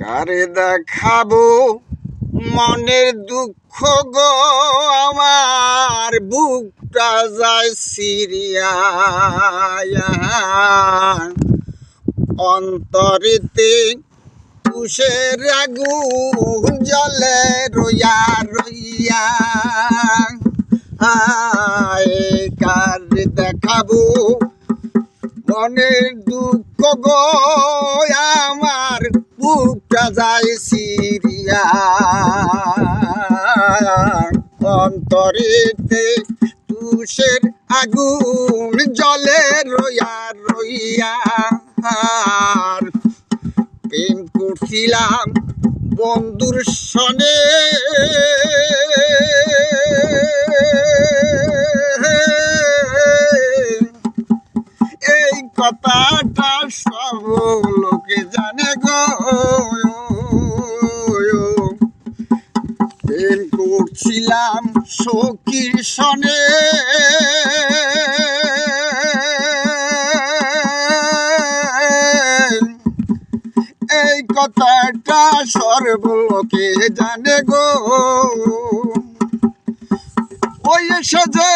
কারে দেখাবো মনের দুঃখ গো, আমার বুকটা যায় সিরিয়া। অন্তরেতে তুষের আগুন জ্বলে রইয়া রইয়া। কারে দেখাবো মনের দুঃখ গো, আমার বুকটা যায় সিরিয়া। অন্তরেতে তুষের আগুন জ্বলে রইয়া রইয়া। প্রেম করছিলাম বন্ধুর সনে, এই কথাটা সব লোকে জানে গো। প্রেম করছিলাম সখীর সনে, এই কথাটা সর্বলোকে জানে গো। ওই এসে যে